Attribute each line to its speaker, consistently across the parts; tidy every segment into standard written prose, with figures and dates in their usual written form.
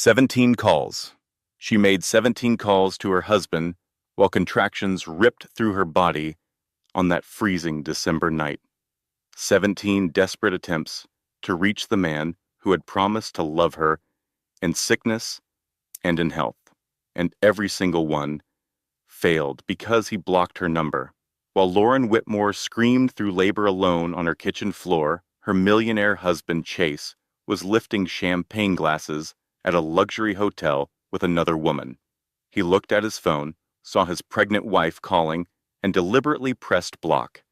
Speaker 1: 17 calls. She made 17 calls to her husband while contractions ripped through her body on that freezing December night. 17 desperate attempts to reach the man who had promised to love her in sickness and in health, and every single one failed because he blocked her number. While Lauren Whitmore screamed through labor alone on her kitchen floor, her millionaire husband Chase was lifting champagne glasses at a luxury hotel with another woman. He looked at his phone, saw his pregnant wife calling, and deliberately pressed block.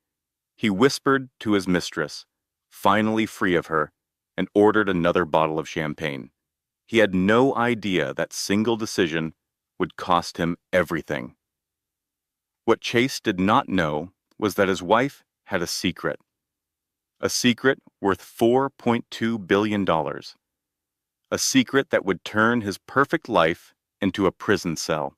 Speaker 1: He whispered to his mistress, finally free of her, and ordered another bottle of champagne. He had no idea that single decision would cost him everything. What Chase did not know was that his wife had a secret worth $4.2 billion, a secret that would turn his perfect life into a prison cell.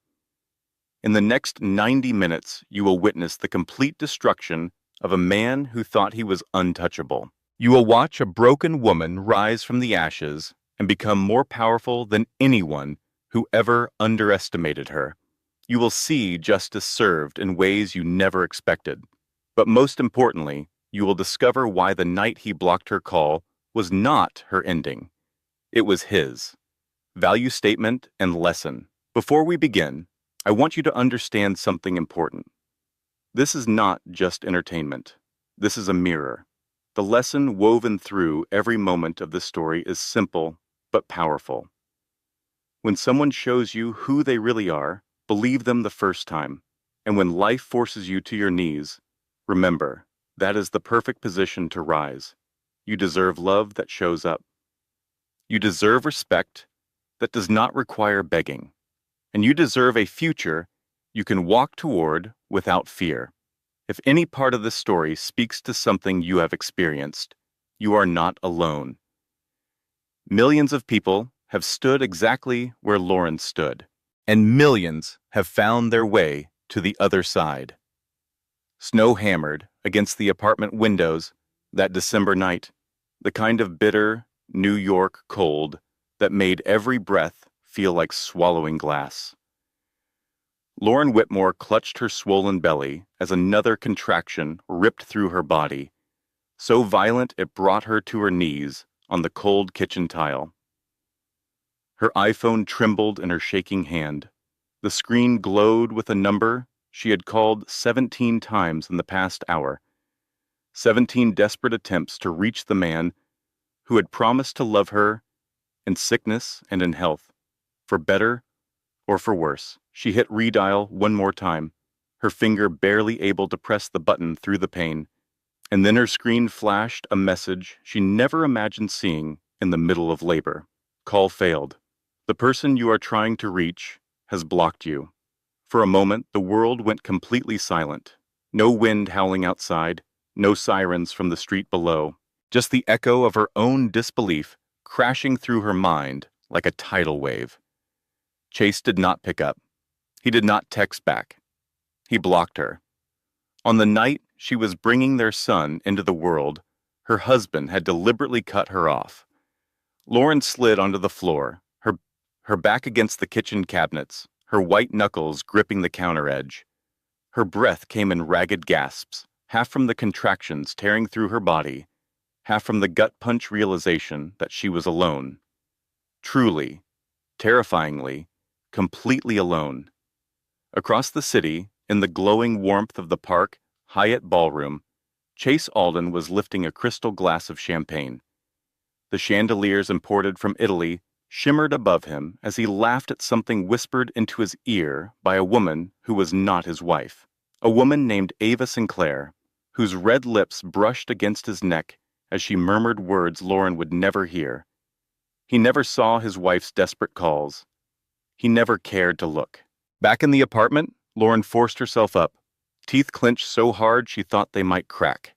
Speaker 1: In the next 90 minutes, you will witness the complete destruction of a man who thought he was untouchable. You will watch a broken woman rise from the ashes and become more powerful than anyone who ever underestimated her. You will see justice served in ways you never expected. But most importantly, you will discover why the night he blocked her call was not her ending. It was his. Value statement and lesson. Before we begin, I want you to understand something important. This is not just entertainment. This is a mirror. The lesson woven through every moment of this story is simple but powerful. When someone shows you who they really are, believe them the first time. And when life forces you to your knees, remember, that is the perfect position to rise. You deserve love that shows up. You deserve respect that does not require begging. And you deserve a future you can walk toward without fear. If any part of this story speaks to something you have experienced, you are not alone. Millions of people have stood exactly where Lauren stood, and millions have found their way to the other side. Snow hammered against the apartment windows that December night, the kind of bitter New York cold that made every breath feel like swallowing glass. Lauren Whitmore clutched her swollen belly as another contraction ripped through her body, so violent it brought her to her knees on the cold kitchen tile. Her iPhone trembled in her shaking hand. The screen glowed with a number she had called 17 times in the past hour. 17 desperate attempts to reach the man who had promised to love her in sickness and in health, for better or for worse. She hit redial one more time, her finger barely able to press the button through the pain, and then her screen flashed a message she never imagined seeing in the middle of labor. Call failed. The person you are trying to reach has blocked you. For a moment, the world went completely silent. No wind howling outside, no sirens from the street below, just the echo of her own disbelief crashing through her mind like a tidal wave. Chase did not pick up. He did not text back. He blocked her. On the night she was bringing their son into the world, her husband had deliberately cut her off. Lauren slid onto the floor, her back against the kitchen cabinets, her white knuckles gripping the counter edge. Her breath came in ragged gasps, half from the contractions tearing through her body, half from the gut-punch realization that she was alone. Truly, terrifyingly, completely alone. Across the city, in the glowing warmth of the Park Hyatt ballroom, Chase Alden was lifting a crystal glass of champagne. The chandeliers imported from Italy shimmered above him as he laughed at something whispered into his ear by a woman who was not his wife, a woman named Ava Sinclair, whose red lips brushed against his neck as she murmured words Lauren would never hear. He never saw his wife's desperate calls. He never cared to look. Back in the apartment, Lauren forced herself up, teeth clenched so hard she thought they might crack.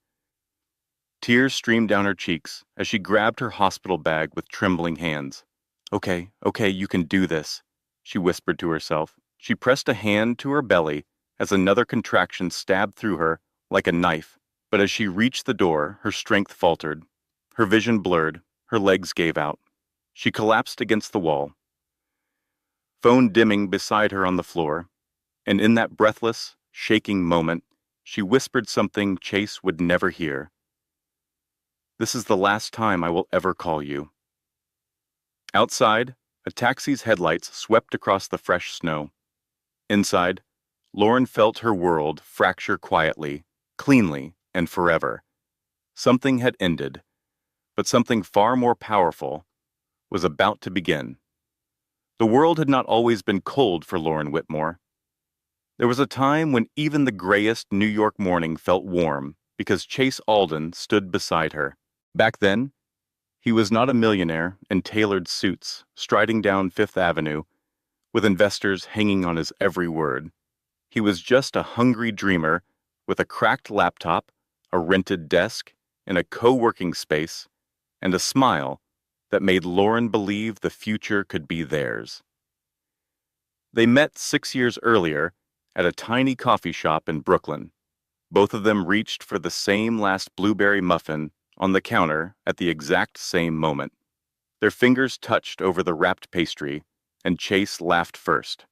Speaker 1: Tears streamed down her cheeks as she grabbed her hospital bag with trembling hands. Okay, you can do this, she whispered to herself. She pressed a hand to her belly as another contraction stabbed through her like a knife, but as she reached the door, her strength faltered. Her vision blurred, her legs gave out. She collapsed against the wall. phone dimming beside her on the floor, and in that breathless, shaking moment, she whispered something Chase would never hear. "This is the last time I will ever call you." Outside, a taxi's headlights swept across the fresh snow. Inside, Lauren felt her world fracture quietly, cleanly, and forever. Something had ended, but something far more powerful was about to begin. The world had not always been cold for Lauren Whitmore. There was a time when even the grayest New York morning felt warm because Chase Alden stood beside her. Back then, he was not a millionaire in tailored suits, striding down Fifth Avenue, with investors hanging on his every word. He was just a hungry dreamer with a cracked laptop, a rented desk, in a co-working space, and a smile that made Lauren believe the future could be theirs. They met 6 years earlier at a tiny coffee shop in Brooklyn. Both of them reached for the same last blueberry muffin on the counter at the exact same moment. Their fingers touched over the wrapped pastry, and Chase laughed first.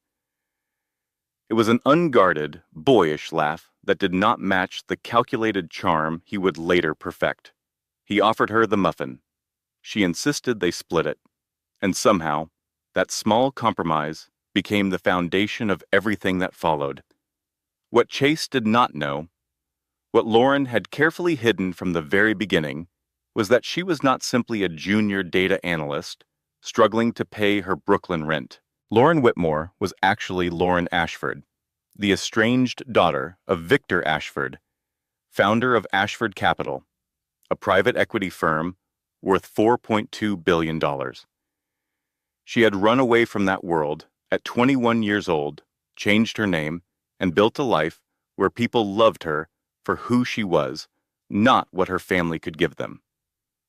Speaker 1: It was an unguarded, boyish laugh that did not match the calculated charm he would later perfect. He offered her the muffin. She insisted they split it, and somehow, that small compromise became the foundation of everything that followed. What Chase did not know, what Lauren had carefully hidden from the very beginning, was that she was not simply a junior data analyst struggling to pay her Brooklyn rent. Lauren Whitmore was actually Lauren Ashford, the estranged daughter of Victor Ashford, founder of Ashford Capital, a private equity firm worth $4.2 billion. She had run away from that world at 21 years old, changed her name, and built a life where people loved her for who she was, not what her family could give them.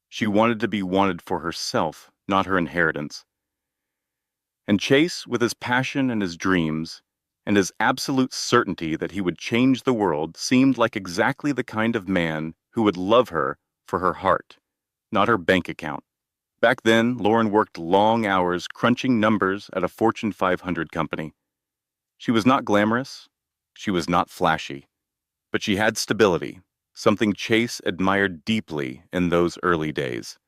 Speaker 1: She wanted to be wanted for herself, not her inheritance. And Chase, with his passion and his dreams, and his absolute certainty that he would change the world, seemed like exactly the kind of man who would love her for her heart, not her bank account. Back then, Lauren worked long hours crunching numbers at a Fortune 500 company. She was not glamorous, she was not flashy, but she had stability, something Chase admired deeply in those early days.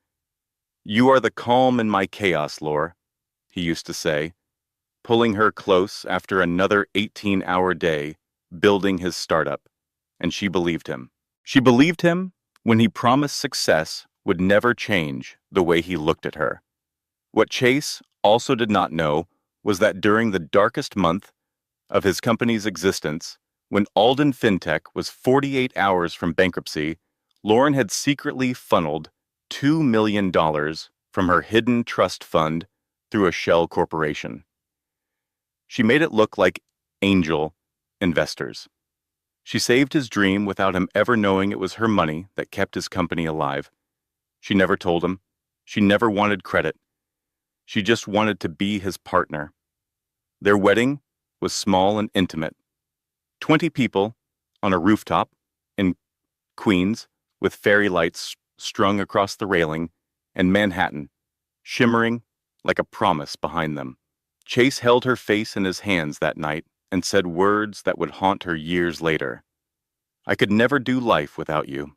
Speaker 1: "You are the calm in my chaos, Laura," he used to say, pulling her close after another 18-hour day building his startup, and she believed him. She believed him when he promised success would never change the way he looked at her. What Chase also did not know was that during the darkest month of his company's existence, when Alden FinTech was 48 hours from bankruptcy, Lauren had secretly funneled $2 million from her hidden trust fund through a shell corporation. She made it look like angel investors. She saved his dream without him ever knowing it was her money that kept his company alive. She never told him. She never wanted credit. She just wanted to be his partner. Their wedding was small and intimate. 20 people on a rooftop in Queens with fairy lights strung across the railing, and Manhattan, shimmering like a promise behind them. Chase held her face in his hands that night and said words that would haunt her years later. "I could never do life without you."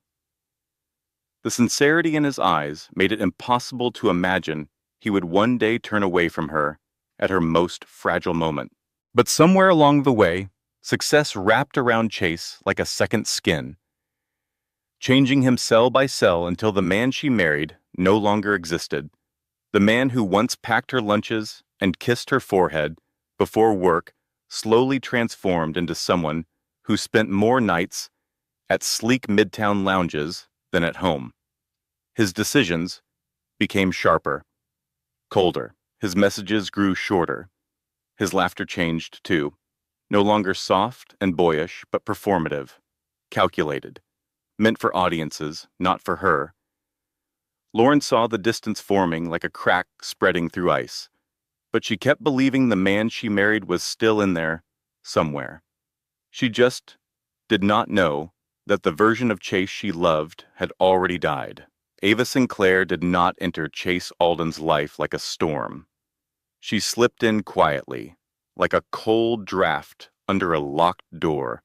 Speaker 1: The sincerity in his eyes made it impossible to imagine he would one day turn away from her at her most fragile moment. But somewhere along the way, success wrapped around Chase like a second skin, changing him cell by cell until the man she married no longer existed. The man who once packed her lunches and kissed her forehead before work slowly transformed into someone who spent more nights at sleek midtown lounges than at home. His decisions became sharper, colder. His messages grew shorter. His laughter changed, too. No longer soft and boyish, but performative, calculated, meant for audiences, not for her. Lauren saw the distance forming like a crack spreading through ice, but she kept believing the man she married was still in there, somewhere. She just did not know that the version of Chase she loved had already died. Ava Sinclair did not enter Chase Alden's life like a storm. She slipped in quietly, like a cold draft under a locked door.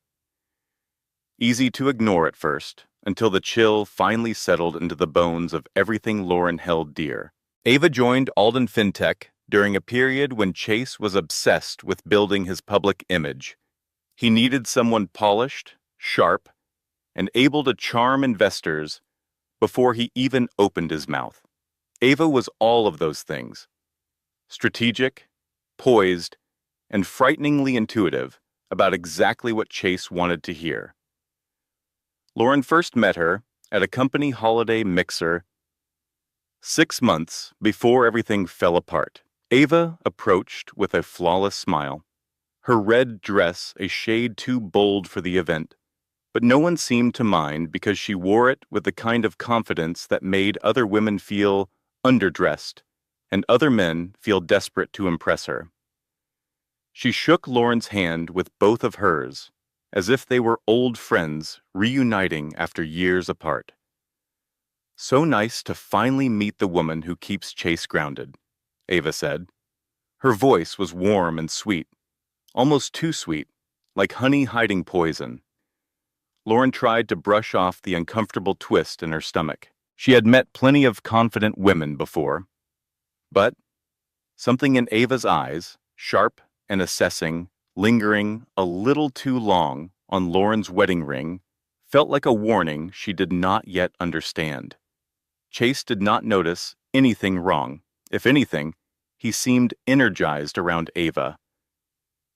Speaker 1: Easy to ignore at first, until the chill finally settled into the bones of everything Lauren held dear. Ava joined Alden FinTech during a period when Chase was obsessed with building his public image. He needed someone polished, sharp, and able to charm investors before he even opened his mouth. Ava was all of those things: strategic, poised, and frighteningly intuitive about exactly what Chase wanted to hear. Lauren first met her at a company holiday mixer 6 months before everything fell apart. Ava approached with a flawless smile, her red dress a shade too bold for the event, but no one seemed to mind because she wore it with the kind of confidence that made other women feel underdressed and other men feel desperate to impress her. She shook Lauren's hand with both of hers, as if they were old friends reuniting after years apart. "So nice to finally meet the woman who keeps Chase grounded," Ava said. Her voice was warm and sweet, almost too sweet, like honey hiding poison. Lauren tried to brush off the uncomfortable twist in her stomach. She had met plenty of confident women before, but something in Ava's eyes, sharp and assessing, lingering a little too long on Lauren's wedding ring, felt like a warning she did not yet understand. Chase did not notice anything wrong. If anything, he seemed energized around Ava.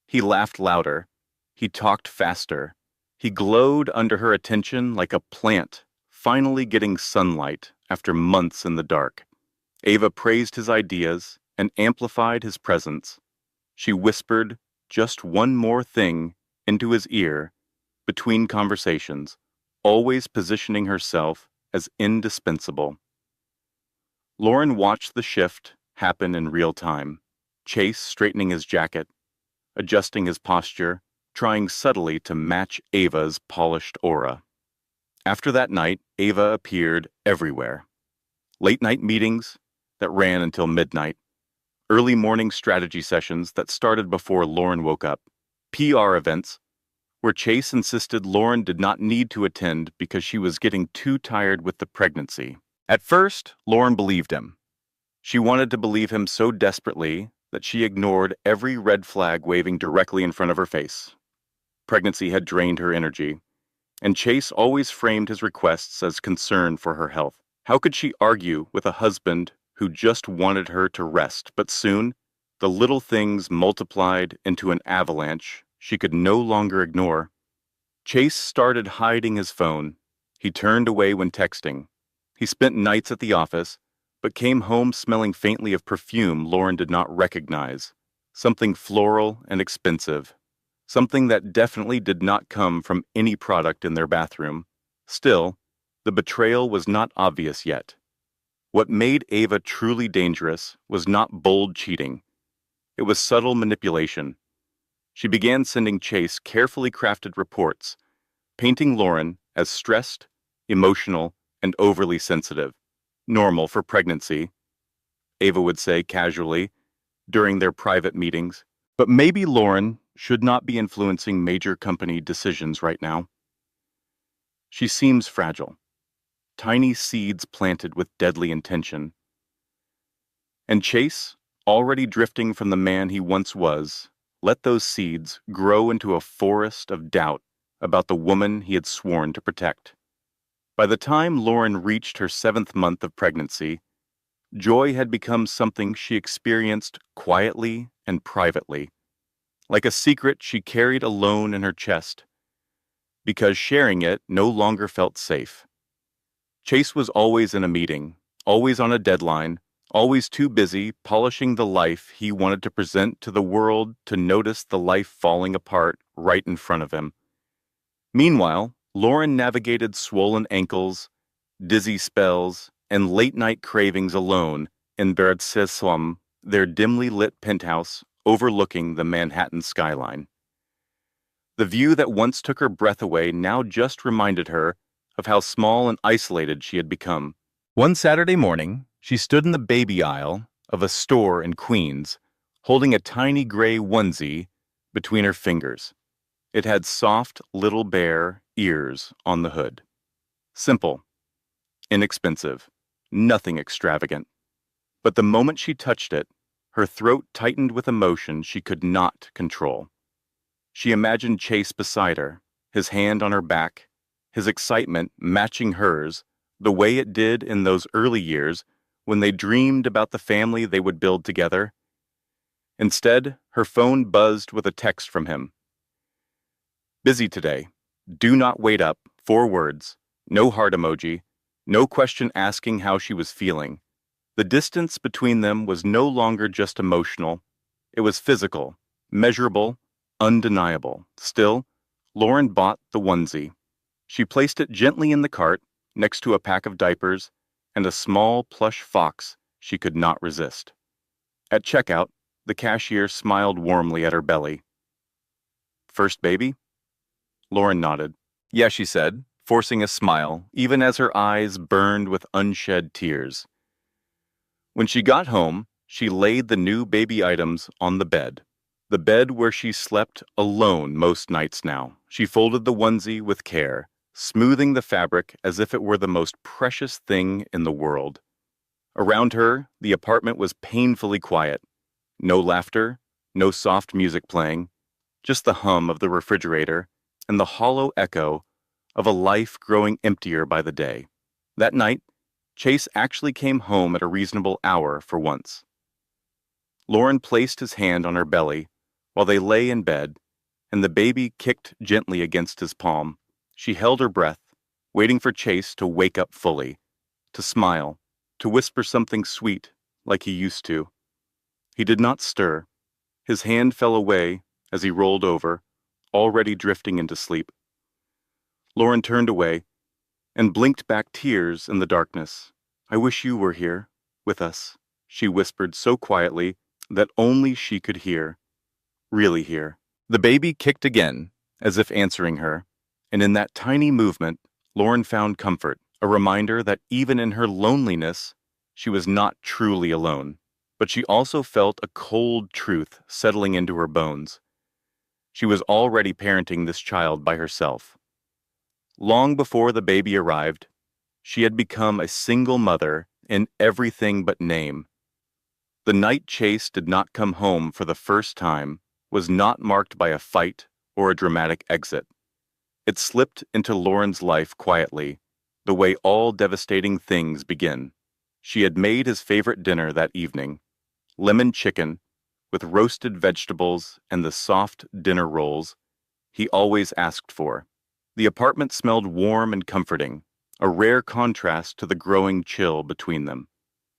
Speaker 1: He laughed louder. He talked faster. He glowed under her attention like a plant finally getting sunlight after months in the dark. Ava praised his ideas and amplified his presence. She whispered just one more thing into his ear between conversations, always positioning herself as indispensable. Lauren watched the shift happen in real time, Chase straightening his jacket, adjusting his posture, trying subtly to match Ava's polished aura. After that night, Ava appeared everywhere. Late-night meetings that ran until midnight, early morning strategy sessions that started before Lauren woke up, PR events where Chase insisted Lauren did not need to attend because she was getting too tired with the pregnancy. At first, Lauren believed him. She wanted to believe him so desperately that she ignored every red flag waving directly in front of her face. Pregnancy had drained her energy, and Chase always framed his requests as concern for her health. How could she argue with a husband who just wanted her to rest? But soon, the little things multiplied into an avalanche she could no longer ignore. Chase started hiding his phone. He turned away when texting. He spent nights at the office, but came home smelling faintly of perfume Lauren did not recognize, something floral and expensive, something that definitely did not come from any product in their bathroom. Still, the betrayal was not obvious yet. What made Ava truly dangerous was not bold cheating. It was subtle manipulation. She began sending Chase carefully crafted reports, painting Lauren as stressed, emotional, and overly sensitive. Normal for pregnancy, Ava would say casually during their private meetings. But maybe Lauren should not be influencing major company decisions right now. She seems fragile, tiny seeds planted with deadly intention. And Chase, already drifting from the man he once was, let those seeds grow into a forest of doubt about the woman he had sworn to protect. By the time Lauren reached her 7th month of pregnancy, joy had become something she experienced quietly and privately, like a secret she carried alone in her chest, because sharing it no longer felt safe. Chase was always in a meeting, always on a deadline, always too busy polishing the life he wanted to present to the world to notice the life falling apart right in front of him. Meanwhile, Lauren navigated swollen ankles, dizzy spells, and late-night cravings alone in Bertsesom, their dimly lit penthouse overlooking the Manhattan skyline. The view that once took her breath away now just reminded her of how small and isolated she had become. One Saturday morning, she stood in the baby aisle of a store in Queens, holding a tiny gray onesie between her fingers. It had soft little bare ears on the hood. Simple, inexpensive, nothing extravagant. But the moment she touched it, her throat tightened with emotion she could not control. She imagined Chase beside her, his hand on her back, his excitement matching hers, the way it did in those early years when they dreamed about the family they would build together. Instead, her phone buzzed with a text from him. Busy today. Do not wait up. 4 words. No heart emoji. No question asking how she was feeling. The distance between them was no longer just emotional. It was physical, measurable, undeniable. Still, Lauren bought the onesie. She placed it gently in the cart, next to a pack of diapers and a small plush fox she could not resist. At checkout, the cashier smiled warmly at her belly. First baby? Lauren nodded. Yeah, she said, forcing a smile, even as her eyes burned with unshed tears. When she got home, she laid the new baby items on the bed where she slept alone most nights now. She folded the onesie with care, smoothing the fabric as if it were the most precious thing in the world. Around her, the apartment was painfully quiet. No laughter, no soft music playing, just the hum of the refrigerator and the hollow echo of a life growing emptier by the day. That night, Chase actually came home at a reasonable hour for once. Lauren placed his hand on her belly while they lay in bed, and the baby kicked gently against his palm. She held her breath, waiting for Chase to wake up fully, to smile, to whisper something sweet like he used to. He did not stir. His hand fell away as he rolled over, already drifting into sleep. Lauren turned away and blinked back tears in the darkness. I wish you were here, with us, she whispered so quietly that only she could hear, really hear. The baby kicked again, as if answering her, and in that tiny movement, Lauren found comfort, a reminder that even in her loneliness, she was not truly alone. But she also felt a cold truth settling into her bones. She was already parenting this child by herself. Long before the baby arrived, she had become a single mother in everything but name. The night Chase did not come home for the first time was not marked by a fight or a dramatic exit. It slipped into Lauren's life quietly, the way all devastating things begin. She had made his favorite dinner that evening, lemon chicken with roasted vegetables and the soft dinner rolls he always asked for. The apartment smelled warm and comforting, a rare contrast to the growing chill between them.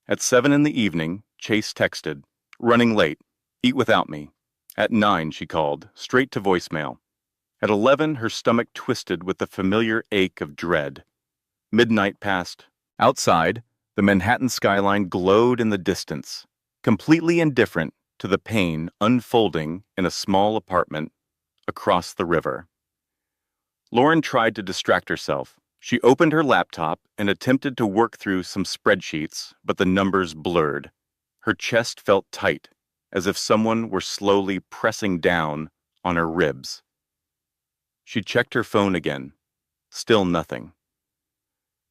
Speaker 1: At 7 in the evening, Chase texted, "Running late. Eat without me." At 9, she called, straight to voicemail. At 11, her stomach twisted with the familiar ache of dread. Midnight passed. Outside, the Manhattan skyline glowed in the distance, completely indifferent to the pain unfolding in a small apartment across the river. Lauren tried to distract herself. She opened her laptop and attempted to work through some spreadsheets, but the numbers blurred. Her chest felt tight, as if someone were slowly pressing down on her ribs. She checked her phone again. Still nothing.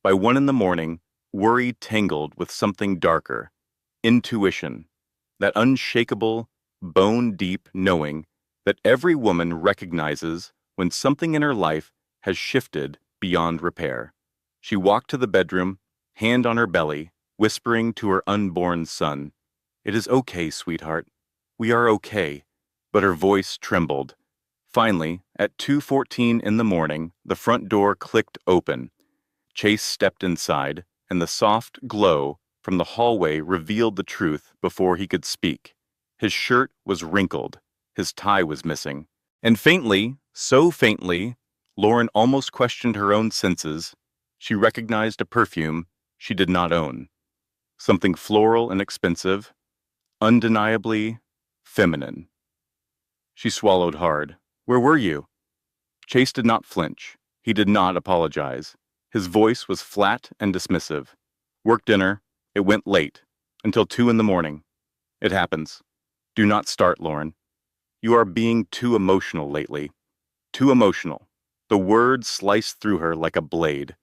Speaker 1: By 1 in the morning, worry tangled with something darker. Intuition. That unshakable, bone-deep knowing that every woman recognizes when something in her life has shifted beyond repair. She walked to the bedroom, hand on her belly, whispering to her unborn son, "It is okay, sweetheart. We are okay." But her voice trembled. Finally, at 2:14 in the morning, the front door clicked open. Chase stepped inside, and the soft glow from the hallway revealed the truth before he could speak. His shirt was wrinkled, his tie was missing, and faintly, so faintly, Lauren almost questioned her own senses. She recognized a perfume she did not own. Something floral and expensive, undeniably feminine. She swallowed hard. "Where were you?" Chase did not flinch. He did not apologize. His voice was flat and dismissive. "Work dinner. It went late. Until 2 in the morning. It happens. Do not start, Lauren. You are being too emotional lately. Too emotional. The word sliced through her like a blade.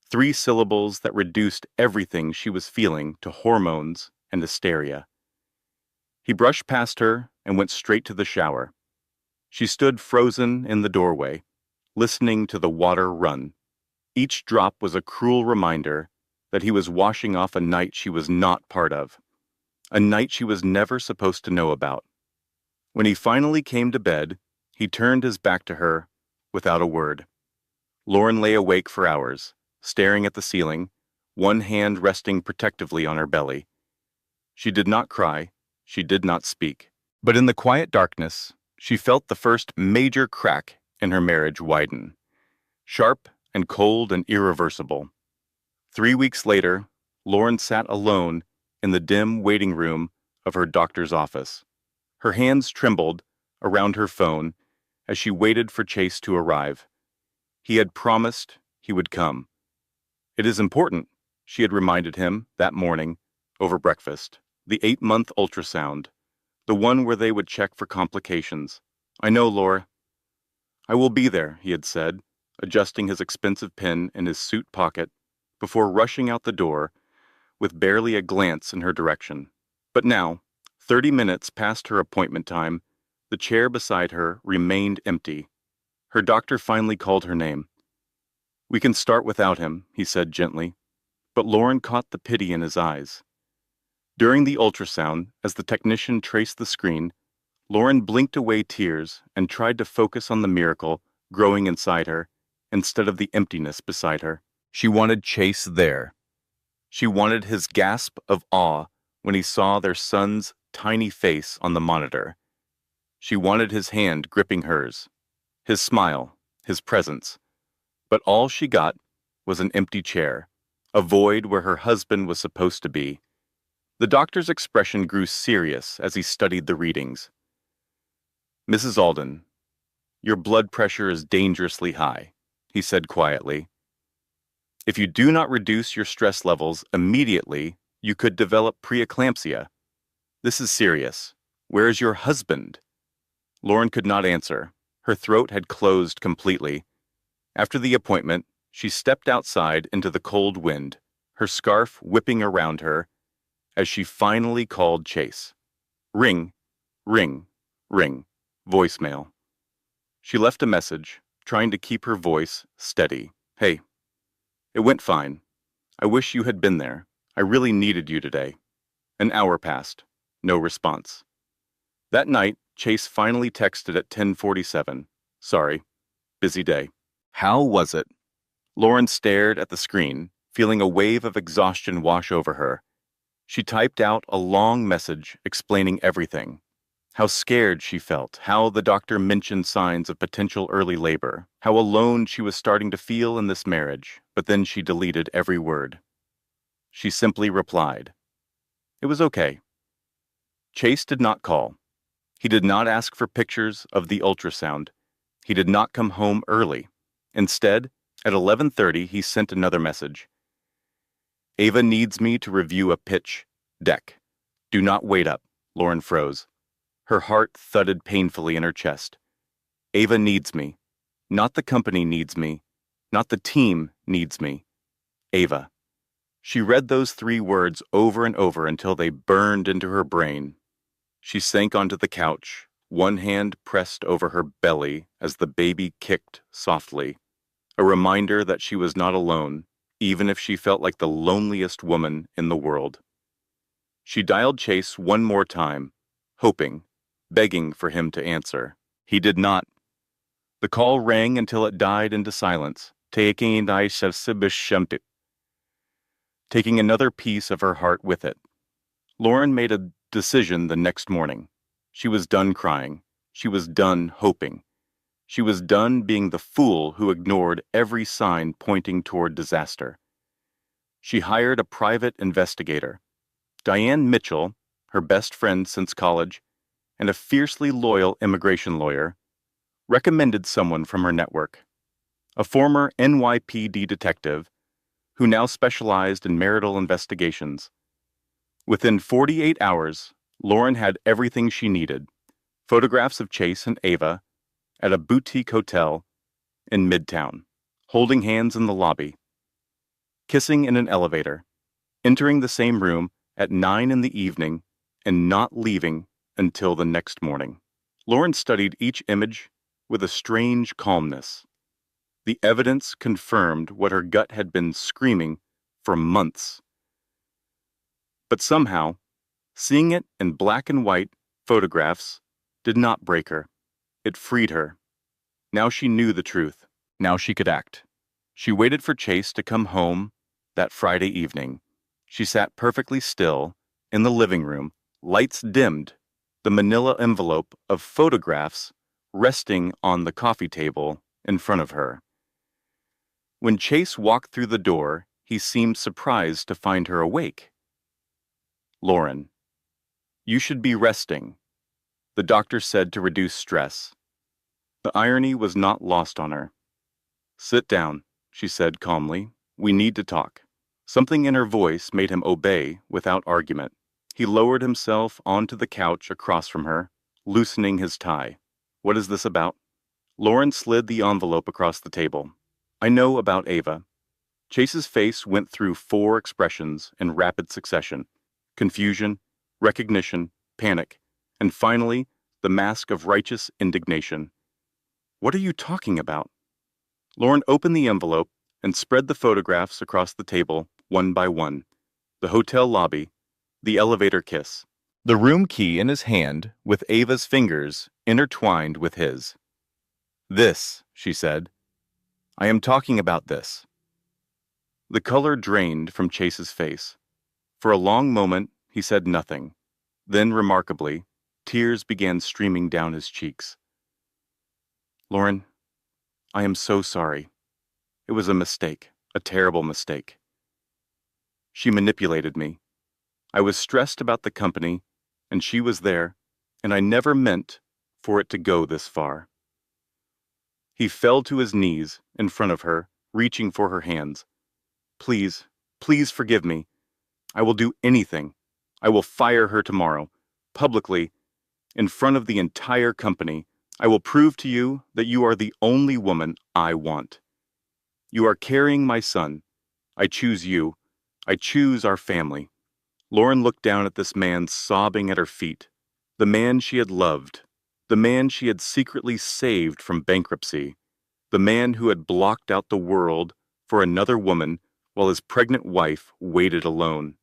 Speaker 1: 3 syllables that reduced everything she was feeling to hormones and hysteria. He brushed past her and went straight to the shower. She stood frozen in the doorway, listening to the water run. Each drop was a cruel reminder that he was washing off a night she was not part of, a night she was never supposed to know about. When he finally came to bed, he turned his back to her without a word. Lauren lay awake for hours, staring at the ceiling, one hand resting protectively on her belly. She did not cry, she did not speak. But in the quiet darkness, she felt the first major crack in her marriage widen. Sharp and cold and irreversible. 3 weeks later, Lauren sat alone in the dim waiting room of her doctor's office. Her hands trembled around her phone as she waited for Chase to arrive. He had promised he would come. It is important, she had reminded him that morning over breakfast. The 8-month ultrasound, the one where they would check for complications. I know, Laura. I will be there, he had said, adjusting his expensive pen in his suit pocket before rushing out the door with barely a glance in her direction. But now, 30 minutes past her appointment time, the chair beside her remained empty. Her doctor finally called her name. We can start without him, he said gently, but Lauren caught the pity in his eyes. During the ultrasound, as the technician traced the screen, Lauren blinked away tears and tried to focus on the miracle growing inside her instead of the emptiness beside her. She wanted Chase there. She wanted his gasp of awe when he saw their son's tiny face on the monitor. She wanted his hand gripping hers, his smile, his presence. But all she got was an empty chair, a void where her husband was supposed to be. The doctor's expression grew serious as he studied the readings. Mrs. Alden, your blood pressure is dangerously high, he said quietly. If you do not reduce your stress levels immediately, you could develop preeclampsia. This is serious. Where is your husband? Lauren could not answer. Her throat had closed completely. After the appointment, she stepped outside into the cold wind, her scarf whipping around her, as she finally called Chase. Ring, ring, ring. Voicemail. She left a message, trying to keep her voice steady. Hey, it went fine. I wish you had been there. I really needed you today. An hour passed. No response. That night, Chase finally texted at 10:47. Sorry. Busy day. How was it? Lauren stared at the screen, feeling a wave of exhaustion wash over her. She typed out a long message explaining everything. How scared she felt, how the doctor mentioned signs of potential early labor, how alone she was starting to feel in this marriage, but then she deleted every word. She simply replied, "It was okay." Chase did not call. He did not ask for pictures of the ultrasound. He did not come home early. Instead, at 11:30, he sent another message. Ava needs me to review a pitch deck. Do not wait up. Lauren froze. Her heart thudded painfully in her chest. Ava needs me. Not the company needs me. Not the team needs me. Ava. She read those 3 words over and over until they burned into her brain. She sank onto the couch, one hand pressed over her belly as the baby kicked softly, a reminder that she was not alone, even if she felt like the loneliest woman in the world. She dialed Chase one more time, hoping, begging for him to answer. He did not. The call rang until it died into silence, taking another piece of her heart with it. Lauren made a decision the next morning. She was done crying. She was done hoping. She was done being the fool who ignored every sign pointing toward disaster. She hired a private investigator. Diane Mitchell, her best friend since college, and a fiercely loyal immigration lawyer, recommended someone from her network, a former NYPD detective who now specialized in marital investigations. Within 48 hours, Lauren had everything she needed. Photographs of Chase and Ava at a boutique hotel in Midtown, holding hands in the lobby, kissing in an elevator, entering the same room at 9 in the evening, and not leaving until the next morning. Lauren studied each image with a strange calmness. The evidence confirmed what her gut had been screaming for months. But somehow, seeing it in black and white photographs did not break her. It freed her. Now she knew the truth. Now she could act. She waited for Chase to come home that Friday evening. She sat perfectly still in the living room, lights dimmed, the manila envelope of photographs resting on the coffee table in front of her. When Chase walked through the door, he seemed surprised to find her awake. "Lauren, you should be resting," the doctor said to reduce stress. The irony was not lost on her. "Sit down," she said calmly. "We need to talk." Something in her voice made him obey without argument. He lowered himself onto the couch across from her, loosening his tie. "What is this about?" Lauren slid the envelope across the table. "I know about Ava." Chase's face went through 4 expressions in rapid succession: confusion, recognition, panic, and finally, the mask of righteous indignation. "What are you talking about?" Lauren opened the envelope and spread the photographs across the table, one by one. The hotel lobby, the elevator kiss, the room key in his hand with Ava's fingers intertwined with his. "This," she said. "I am talking about this." The color drained from Chase's face. For a long moment, he said nothing. Then, remarkably, tears began streaming down his cheeks. "Lauren, I am so sorry. It was a mistake, a terrible mistake. She manipulated me. I was stressed about the company, and she was there, and I never meant for it to go this far." He fell to his knees in front of her, reaching for her hands. "Please, please forgive me. I will do anything. I will fire her tomorrow, publicly, in front of the entire company. I will prove to you that you are the only woman I want. You are carrying my son. I choose you. I choose our family." Lauren looked down at this man sobbing at her feet, the man she had loved, the man she had secretly saved from bankruptcy, the man who had blocked out the world for another woman while his pregnant wife waited alone.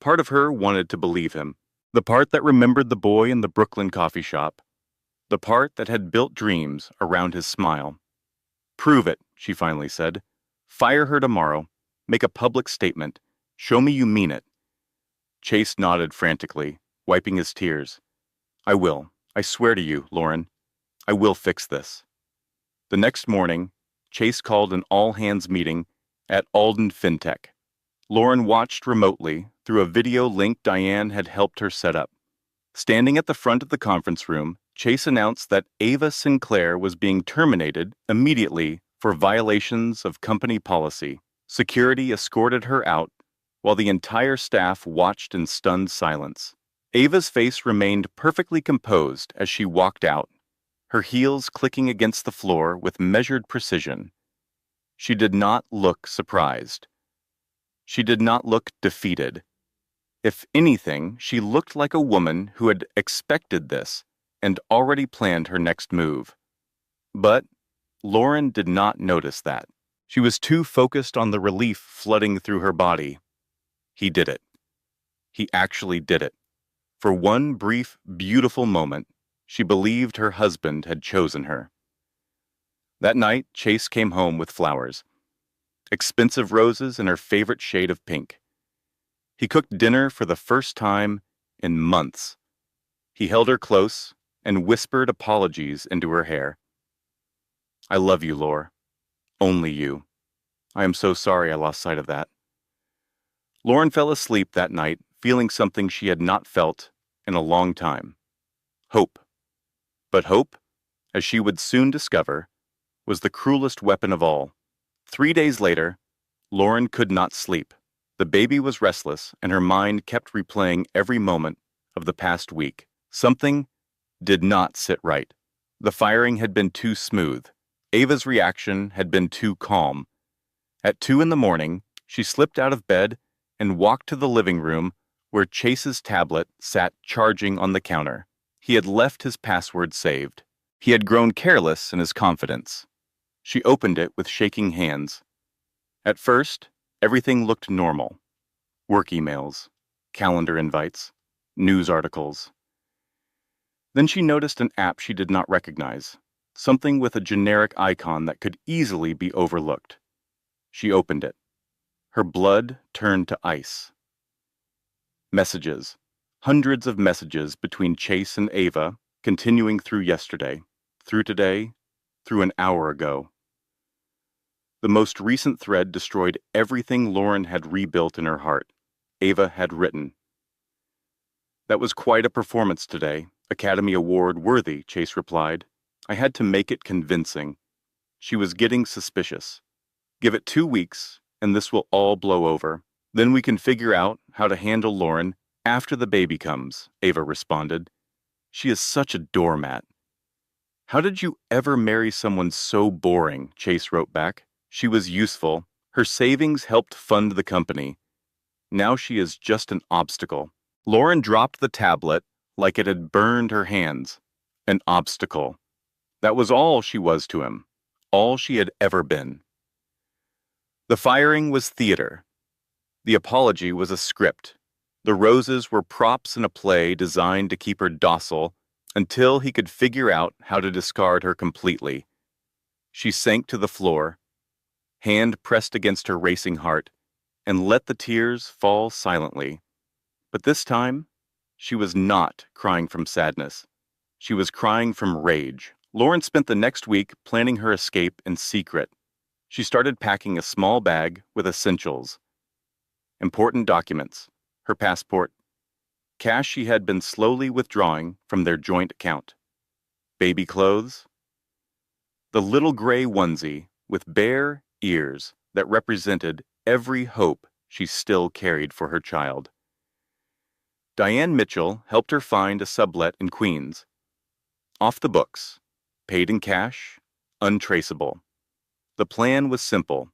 Speaker 1: Part of her wanted to believe him, the part that remembered the boy in the Brooklyn coffee shop, the part that had built dreams around his smile. "Prove it," she finally said. "Fire her tomorrow. Make a public statement. Show me you mean it." Chase nodded frantically, wiping his tears. "I will. I swear to you, Lauren. I will fix this." The next morning, Chase called an all-hands meeting at Alden FinTech. Lauren watched remotely through a video link Diane had helped her set up. Standing at the front of the conference room, Chase announced that Ava Sinclair was being terminated immediately for violations of company policy. Security escorted her out, while the entire staff watched in stunned silence. Ava's face remained perfectly composed as she walked out, her heels clicking against the floor with measured precision. She did not look surprised. She did not look defeated. If anything, she looked like a woman who had expected this and already planned her next move. But Lauren did not notice that. She was too focused on the relief flooding through her body. He did it. He actually did it. For one brief, beautiful moment, she believed her husband had chosen her. That night, Chase came home with flowers, expensive roses in her favorite shade of pink. He cooked dinner for the first time in months. He held her close and whispered apologies into her hair. "I love you, Laura. Only you. I am so sorry I lost sight of that." Lauren fell asleep that night, feeling something she had not felt in a long time: hope. But hope, as she would soon discover, was the cruelest weapon of all. 3 days later, Lauren could not sleep. The baby was restless, and her mind kept replaying every moment of the past week. Something did not sit right. The firing had been too smooth. Ava's reaction had been too calm. At 2 in the morning, she slipped out of bed and walked to the living room where Chase's tablet sat charging on the counter. He had left his password saved. He had grown careless in his confidence. She opened it with shaking hands. At first, everything looked normal. Work emails, calendar invites, news articles. Then she noticed an app she did not recognize, something with a generic icon that could easily be overlooked. She opened it. Her blood turned to ice. Messages. Hundreds of messages between Chase and Ava, continuing through yesterday, through today, through an hour ago. The most recent thread destroyed everything Lauren had rebuilt in her heart. Ava had written, "That was quite a performance today. Academy Award worthy," Chase replied. "I had to make it convincing." She was getting suspicious. "Give it 2 weeks, and this will all blow over. Then we can figure out how to handle Lauren after the baby comes," Ava responded. "She is such a doormat." "How did you ever marry someone so boring?" Chase wrote back. "She was useful. Her savings helped fund the company. Now she is just an obstacle." Lauren dropped the tablet like it had burned her hands. An obstacle. That was all she was to him, all she had ever been. The firing was theater. The apology was a script. The roses were props in a play designed to keep her docile until he could figure out how to discard her completely. She sank to the floor, hand pressed against her racing heart, and let the tears fall silently. But this time, she was not crying from sadness. She was crying from rage. Lauren spent the next week planning her escape in secret. She started packing a small bag with essentials, important documents, her passport, cash she had been slowly withdrawing from their joint account, baby clothes, the little gray onesie with bare ears that represented every hope she still carried for her child. Diane Mitchell helped her find a sublet in Queens. Off the books, paid in cash, untraceable. The plan was simple.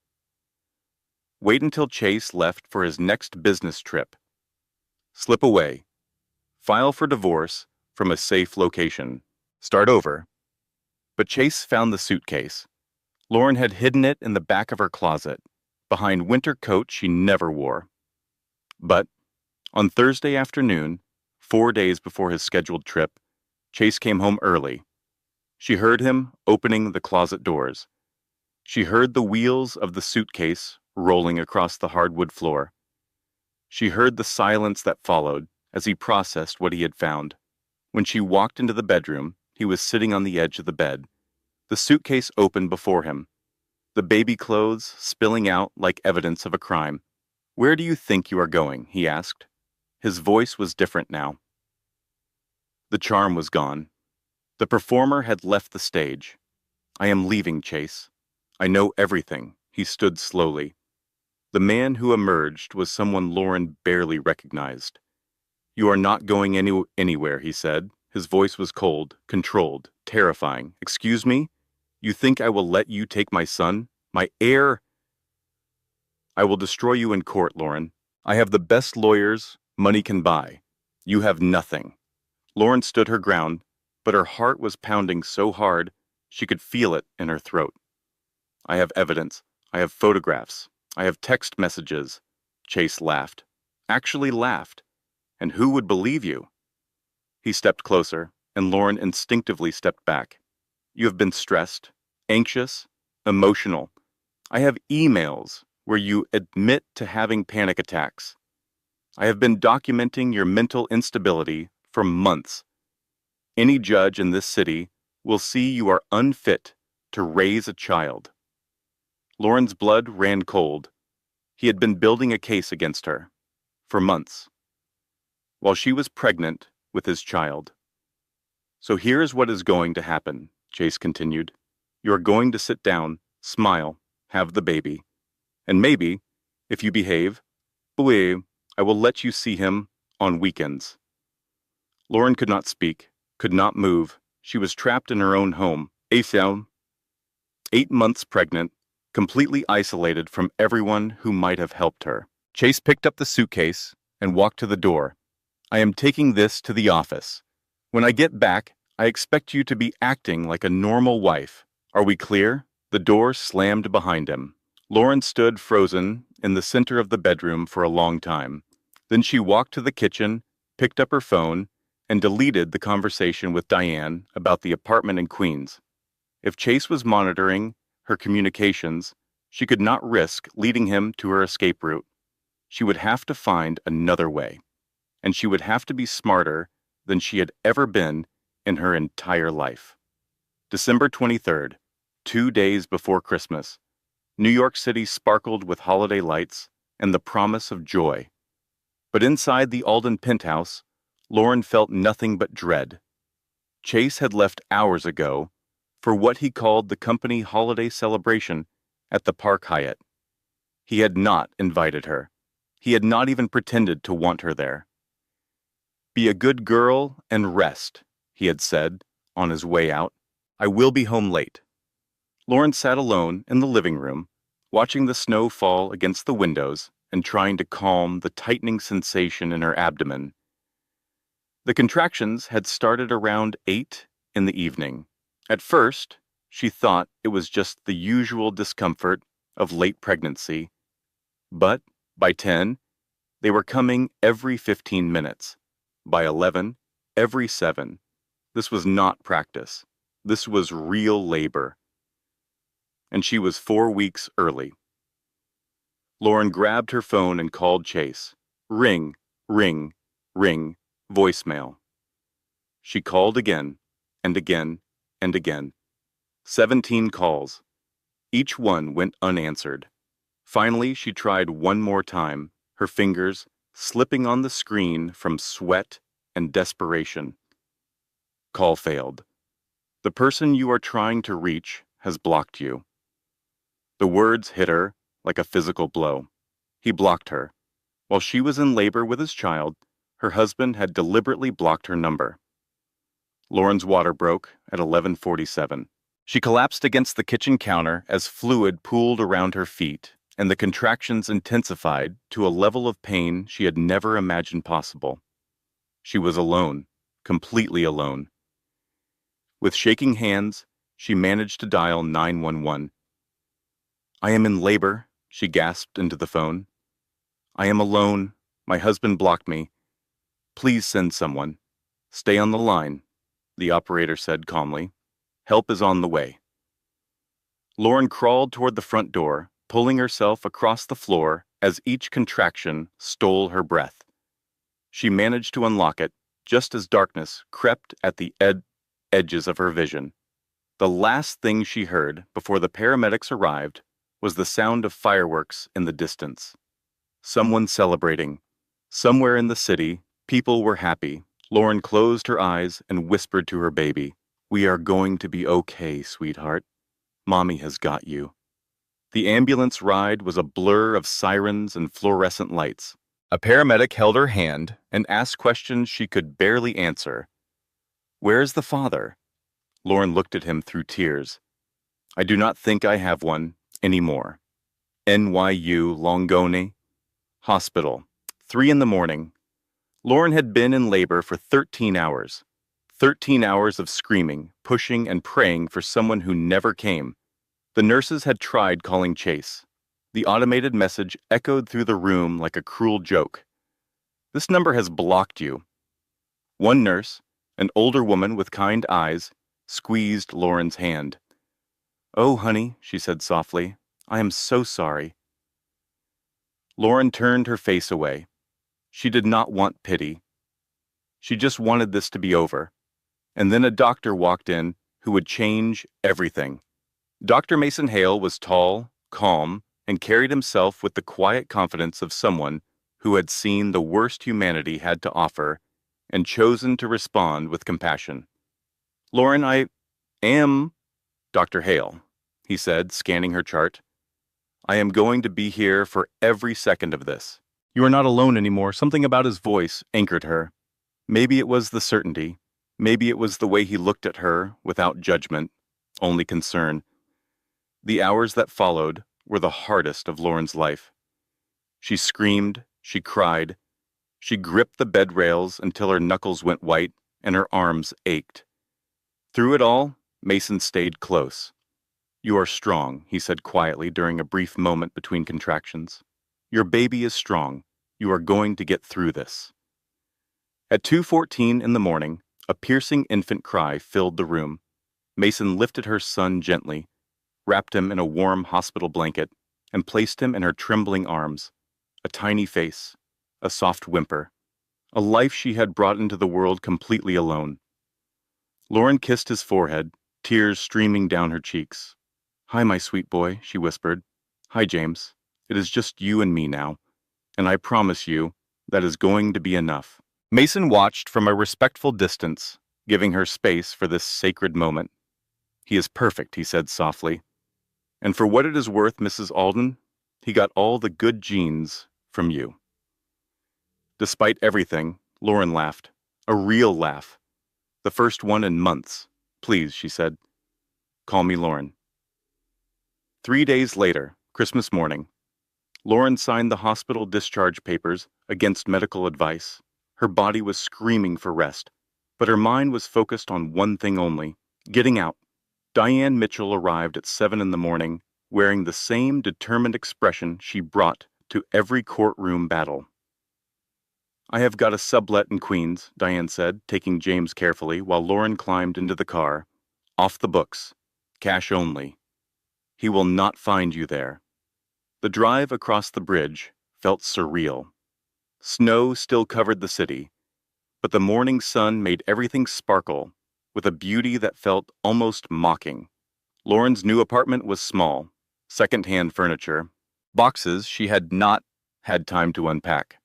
Speaker 1: Wait until Chase left for his next business trip. Slip away. File for divorce from a safe location. Start over. But Chase found the suitcase. Lauren had hidden it in the back of her closet, behind winter coats she never wore. But on Thursday afternoon, 4 days before his scheduled trip, Chase came home early. She heard him opening the closet doors. She heard the wheels of the suitcase rolling across the hardwood floor. She heard the silence that followed as he processed what he had found. When she walked into the bedroom, he was sitting on the edge of the bed. The suitcase opened before him, the baby clothes spilling out like evidence of a crime. "Where do you think you are going?" he asked. His voice was different now. The charm was gone. The performer had left the stage. "I am leaving, Chase. I know everything." He stood slowly. The man who emerged was someone Lauren barely recognized. "You are not going anywhere," he said. His voice was cold, controlled, terrifying. "Excuse me? You think I will let you take my son? My heir?" "I will destroy you in court, Lauren. I have the best lawyers money can buy. You have nothing." Lauren stood her ground, but her heart was pounding so hard she could feel it in her throat. "I have evidence. I have photographs. I have text messages." Chase laughed. Actually laughed. "And who would believe you?" He stepped closer, and Lauren instinctively stepped back. "You have been stressed, anxious, emotional. I have emails where you admit to having panic attacks. I have been documenting your mental instability for months. Any judge in this city will see you are unfit to raise a child." Lauren's blood ran cold. He had been building a case against her for months, while she was pregnant with his child. "So here is what is going to happen," Chase continued. "You are going to sit down, smile, have the baby. And maybe, if you behave, I will let you see him on weekends." Lauren could not speak, could not move. She was trapped in her own home, 8 months pregnant, completely isolated from everyone who might have helped her. Chase picked up the suitcase and walked to the door. I am taking this to the office. When I get back, I expect you to be acting like a normal wife. Are we clear? The door slammed behind him. Lauren stood frozen in the center of the bedroom for a long time. Then she walked to the kitchen, picked up her phone, and deleted the conversation with Diane about the apartment in Queens. If Chase was monitoring her communications, she could not risk leading him to her escape route. She would have to find another way, and she would have to be smarter than she had ever been in her entire life. December 23rd, 2 days before Christmas, New York City sparkled with holiday lights and the promise of joy. But inside the Alden penthouse, Lauren felt nothing but dread. Chase had left hours ago for what he called the company holiday celebration at the Park Hyatt. He had not invited her. He had not even pretended to want her there. "Be a good girl and rest," he had said on his way out. "I will be home late." Lauren sat alone in the living room, watching the snow fall against the windows and trying to calm the tightening sensation in her abdomen. The contractions had started around 8 in the evening. At first, she thought it was just the usual discomfort of late pregnancy, but by 10, they were coming every 15 minutes. By 11, every 7. This was not practice. This was real labor. And she was 4 weeks early. Lauren grabbed her phone and called Chase. Ring, ring, ring, voicemail. She called again, and again, and again. 17 calls. Each one went unanswered. Finally, she tried one more time, her fingers slipping on the screen from sweat and desperation. Call failed. "The person you are trying to reach has blocked you." The words hit her like a physical blow. He blocked her. While she was in labor with his child, her husband had deliberately blocked her number. Lauren's water broke at 11:47. She collapsed against the kitchen counter as fluid pooled around her feet, and the contractions intensified to a level of pain she had never imagined possible. She was alone, completely alone. With shaking hands, she managed to dial 911. "I am in labor," she gasped into the phone. "I am alone. My husband blocked me. Please send someone." "Stay on the line," the operator said calmly. "Help is on the way." Lauren crawled toward the front door, pulling herself across the floor as each contraction stole her breath. She managed to unlock it just as darkness crept at the edges of her vision. The last thing she heard before the paramedics arrived was the sound of fireworks in the distance. Someone celebrating. Somewhere in the city, people were happy. Lauren closed her eyes and whispered to her baby, "We are going to be okay, sweetheart. Mommy has got you." The ambulance ride was a blur of sirens and fluorescent lights. A paramedic held her hand and asked questions she could barely answer. "Where is the father?" Lauren looked at him through tears. "I do not think I have one anymore." NYU Longone Hospital, 3 in the morning. Lauren had been in labor for 13 hours. 13 hours of screaming, pushing, and praying for someone who never came. The nurses had tried calling Chase. The automated message echoed through the room like a cruel joke. "This number has blocked you." One nurse, an older woman with kind eyes, squeezed Lauren's hand. "Oh, honey," she said softly, "I am so sorry." Lauren turned her face away. She did not want pity. She just wanted this to be over. And then a doctor walked in who would change everything. Dr. Mason Hale was tall, calm, and carried himself with the quiet confidence of someone who had seen the worst humanity had to offer and chosen to respond with compassion. "Lauren, I am Dr. Hale," he said, scanning her chart. "I am going to be here for every second of this." "You are not alone anymore." Something about his voice anchored her. Maybe it was the certainty. Maybe it was the way he looked at her without judgment, only concern. The hours that followed were the hardest of Lauren's life. She screamed, she cried, she gripped the bed rails until her knuckles went white and her arms ached. Through it all, Mason stayed close. "You are strong," he said quietly during a brief moment between contractions. "Your baby is strong. You are going to get through this." At 2:14 in the morning, a piercing infant cry filled the room. Mason lifted her son gently, wrapped him in a warm hospital blanket, and placed him in her trembling arms. A tiny face, a soft whimper, a life she had brought into the world completely alone. Lauren kissed his forehead, tears streaming down her cheeks. "Hi, my sweet boy," she whispered. "Hi, James. It is just you and me now, and I promise you that is going to be enough." Mason watched from a respectful distance, giving her space for this sacred moment. "He is perfect," he said softly. "And for what it is worth, Mrs. Alden, he got all the good genes from you." Despite everything, Lauren laughed. A real laugh. The first one in months. "Please," she said. "Call me Lauren." 3 days later, Christmas morning, Lauren signed the hospital discharge papers against medical advice. Her body was screaming for rest, but her mind was focused on one thing only: getting out. Diane Mitchell arrived at 7 in the morning, wearing the same determined expression she brought to every courtroom battle. "I have got a sublet in Queens," Diane said, taking James carefully while Lauren climbed into the car. "Off the books. Cash only. He will not find you there." The drive across the bridge felt surreal. Snow still covered the city, but the morning sun made everything sparkle with a beauty that felt almost mocking. Lauren's new apartment was small, second-hand furniture, boxes she had not had time to unpack.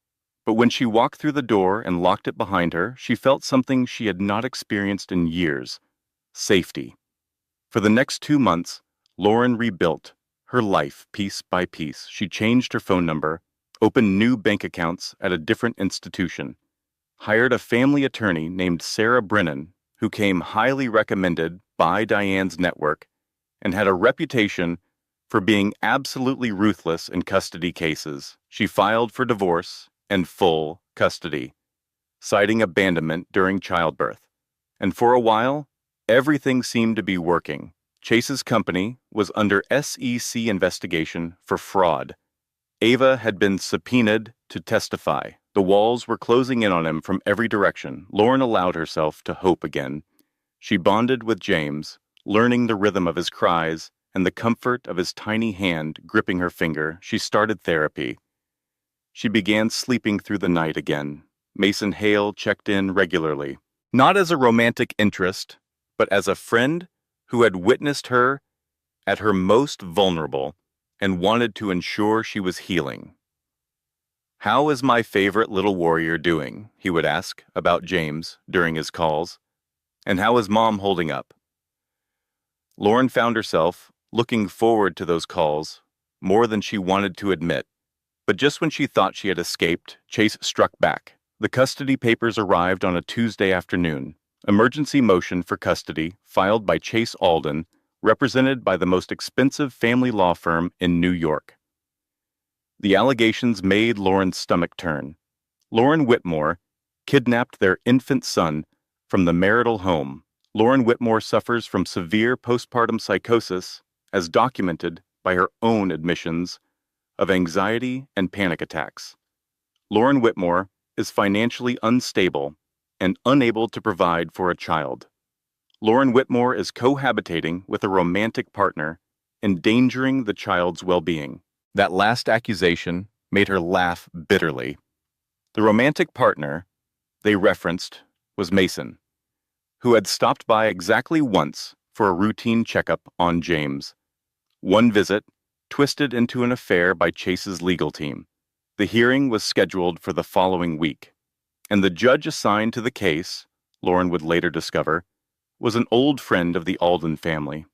Speaker 1: But when she walked through the door and locked it behind her, she felt something she had not experienced in years: safety. For the next 2 months, Lauren rebuilt her life piece by piece. She changed her phone number, opened new bank accounts at a different institution, hired a family attorney named Sarah Brennan, who came highly recommended by Diane's network, and had a reputation for being absolutely ruthless in custody cases. She filed for divorce and full custody, citing abandonment during childbirth. And for a while, everything seemed to be working. Chase's company was under SEC investigation for fraud. Ava had been subpoenaed to testify. The walls were closing in on him from every direction. Lauren allowed herself to hope again. She bonded with James, learning the rhythm of his cries and the comfort of his tiny hand gripping her finger. She started therapy. She began sleeping through the night again. Mason Hale checked in regularly, not as a romantic interest, but as a friend who had witnessed her at her most vulnerable and wanted to ensure she was healing. "How is my favorite little warrior doing?" he would ask about James during his calls. "And how is Mom holding up?" Lauren found herself looking forward to those calls more than she wanted to admit. But just when she thought she had escaped, Chase struck back. The custody papers arrived on a Tuesday afternoon. Emergency motion for custody filed by Chase Alden, represented by the most expensive family law firm in New York. The allegations made Lauren's stomach turn. Lauren Whitmore kidnapped their infant son from the marital home. Lauren Whitmore suffers from severe postpartum psychosis, as documented by her own admissions of anxiety and panic attacks. Lauren Whitmore is financially unstable and unable to provide for a child. Lauren Whitmore is cohabitating with a romantic partner, endangering the child's well-being. That last accusation made her laugh bitterly. The romantic partner they referenced was Mason, who had stopped by exactly once for a routine checkup on James. One visit twisted into an affair by Chase's legal team. The hearing was scheduled for the following week, and the judge assigned to the case, Lauren would later discover, was an old friend of the Alden family.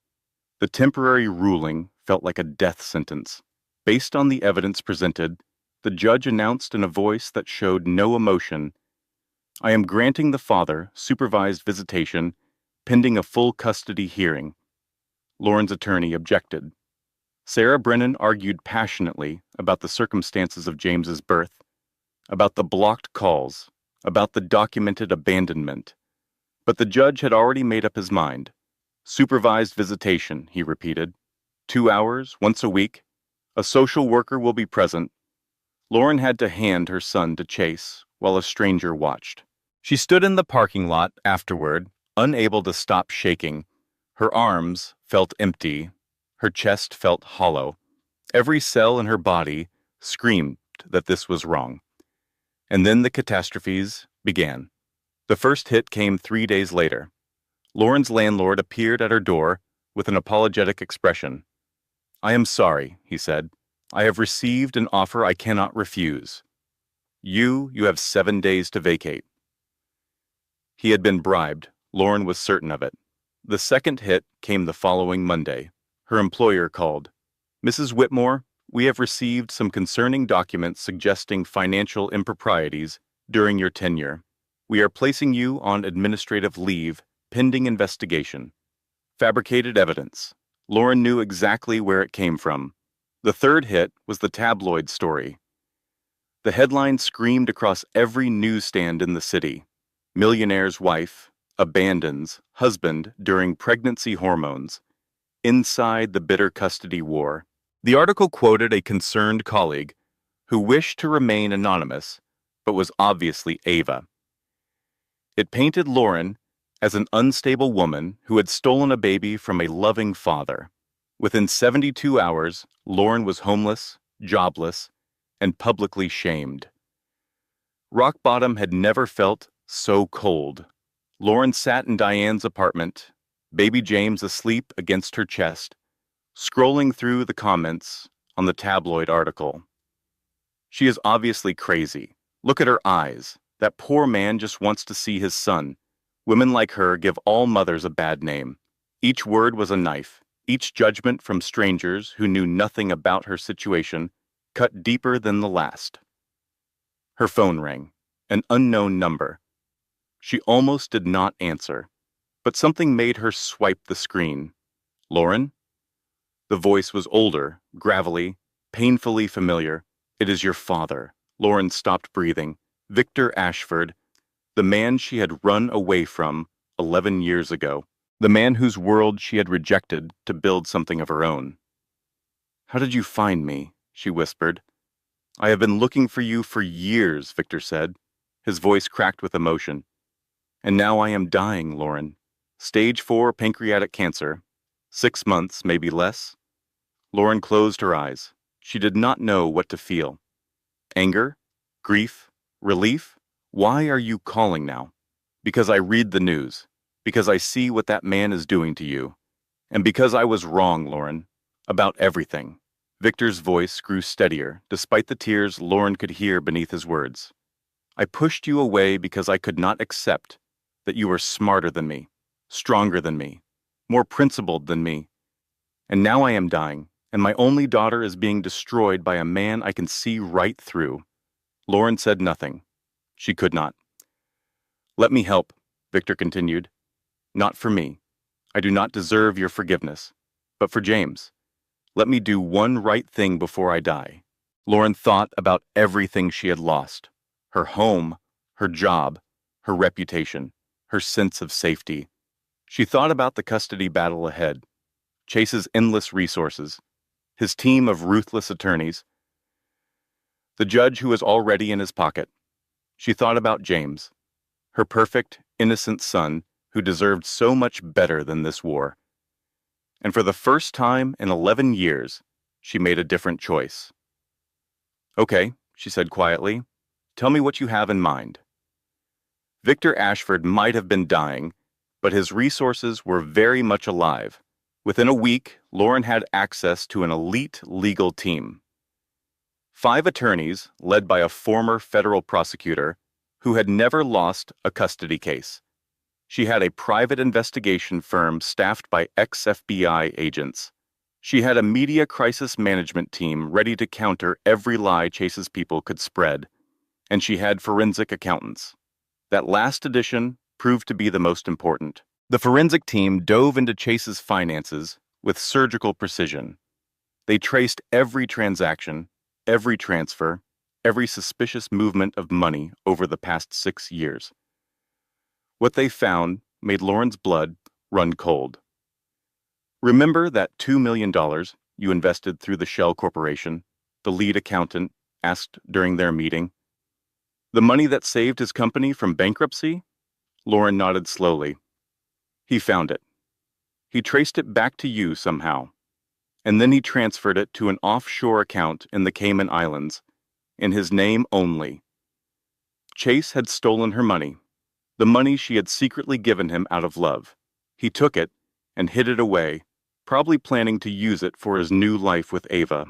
Speaker 1: The temporary ruling felt like a death sentence. Based on the evidence presented, the judge announced in a voice that showed no emotion, I am granting the father supervised visitation pending a full custody hearing. Lauren's attorney objected. Sarah Brennan argued passionately about the circumstances of James's birth, about the blocked calls, about the documented abandonment. But the judge had already made up his mind. Supervised visitation, he repeated. 2 hours, once a week. A social worker will be present. Lauren had to hand her son to Chase while a stranger watched. She stood in the parking lot afterward, unable to stop shaking. Her arms felt empty. Her chest felt hollow. Every cell in her body screamed that this was wrong. And then the catastrophes began. The first hit came 3 days later. Lauren's landlord appeared at her door with an apologetic expression. "I am sorry," he said. "I have received an offer I cannot refuse. You have 7 days to vacate." He had been bribed. Lauren was certain of it. The second hit came the following Monday. Her employer called. "Mrs. Whitmore, we have received some concerning documents suggesting financial improprieties during your tenure. We are placing you on administrative leave pending investigation." Fabricated evidence. Lauren knew exactly where it came from. The third hit was the tabloid story. The headline screamed across every newsstand in the city. Millionaire's wife abandons husband during pregnancy hormones. Inside the bitter custody war. The article quoted a concerned colleague who wished to remain anonymous, but was obviously Ava. It painted Lauren as an unstable woman who had stolen a baby from a loving father. Within 72 hours, Lauren was homeless, jobless, and publicly shamed. Rock bottom had never felt so cold. Lauren sat in Diane's apartment, baby James asleep against her chest, scrolling through the comments on the tabloid article. She is obviously crazy. Look at her eyes. That poor man just wants to see his son. Women like her give all mothers a bad name. Each word was a knife. Each judgment from strangers who knew nothing about her situation cut deeper than the last. Her phone rang. An unknown number. She almost did not answer, but something made her swipe the screen. "Lauren?" The voice was older, gravelly, painfully familiar. "It is your father." Lauren stopped breathing. Victor Ashford, the man she had run away from 11 years ago. The man whose world she had rejected to build something of her own. "How did you find me?" she whispered. "I have been looking for you for years," Victor said. His voice cracked with emotion. "And now I am dying, Lauren. Stage 4 pancreatic cancer. 6 months, maybe less." Lauren closed her eyes. She did not know what to feel. Anger? Grief? Relief? "Why are you calling now?" "Because I read the news. Because I see what that man is doing to you. And because I was wrong, Lauren. About everything." Victor's voice grew steadier, despite the tears Lauren could hear beneath his words. "I pushed you away because I could not accept that you were smarter than me, stronger than me, more principled than me. And now I am dying, and my only daughter is being destroyed by a man I can see right through." Lauren said nothing. She could not. "Let me help," Victor continued. "Not for me. I do not deserve your forgiveness. But for James. Let me do one right thing before I die." Lauren thought about everything she had lost. Her home, her job, her reputation, her sense of safety. She thought about the custody battle ahead. Chase's endless resources. His team of ruthless attorneys. The judge who was already in his pocket. She thought about James. Her perfect, innocent son who deserved so much better than this war. And for the first time in 11 years, she made a different choice. "Okay," she said quietly. "Tell me what you have in mind." Victor Ashford might have been dying, but his resources were very much alive. Within a week, Lauren had access to an elite legal team. 5 attorneys, led by a former federal prosecutor, who had never lost a custody case. She had a private investigation firm staffed by ex-FBI agents. She had a media crisis management team ready to counter every lie Chase's people could spread. And she had forensic accountants. That last addition proved to be the most important. The forensic team dove into Chase's finances with surgical precision. They traced every transaction, every transfer, every suspicious movement of money over the past 6 years. What they found made Lauren's blood run cold. Remember that $2 million you invested through the Shell Corporation? The lead accountant asked during their meeting. The money that saved his company from bankruptcy? Lauren nodded slowly. He found it. He traced it back to you somehow, and then he transferred it to an offshore account in the Cayman Islands, in his name only. Chase had stolen her money, the money she had secretly given him out of love. He took it and hid it away, probably planning to use it for his new life with Ava.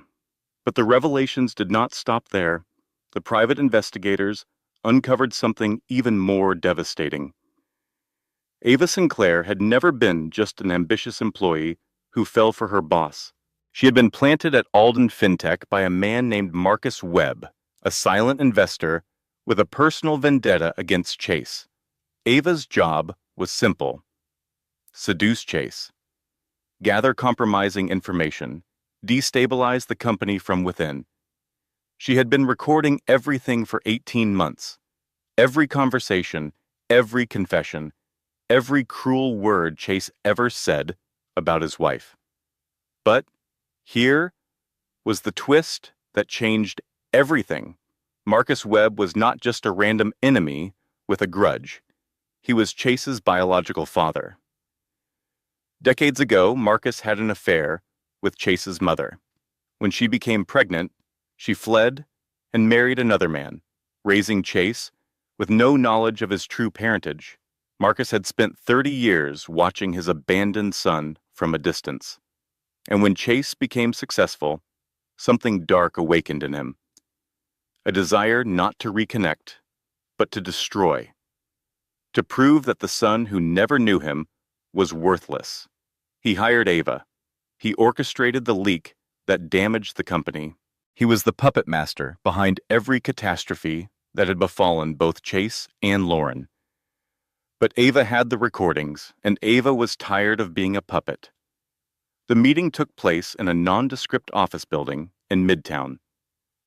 Speaker 1: But the revelations did not stop there. The private investigators uncovered something even more devastating. Ava Sinclair had never been just an ambitious employee who fell for her boss. She had been planted at Alden FinTech by a man named Marcus Webb, a silent investor with a personal vendetta against Chase. Ava's job was simple: seduce Chase, gather compromising information, destabilize the company from within. She had been recording everything for 18 months. Every conversation, every confession, every cruel word Chase ever said about his wife. But here was the twist that changed everything. Marcus Webb was not just a random enemy with a grudge. He was Chase's biological father. Decades ago, Marcus had an affair with Chase's mother. When she became pregnant, she fled and married another man, raising Chase with no knowledge of his true parentage. Marcus had spent 30 years watching his abandoned son from a distance. And when Chase became successful, something dark awakened in him. A desire not to reconnect, but to destroy. To prove that the son who never knew him was worthless. He hired Ava. He orchestrated the leak that damaged the company. He was the puppet master behind every catastrophe that had befallen both Chase and Lauren. But Ava had the recordings, and Ava was tired of being a puppet. The meeting took place in a nondescript office building in Midtown.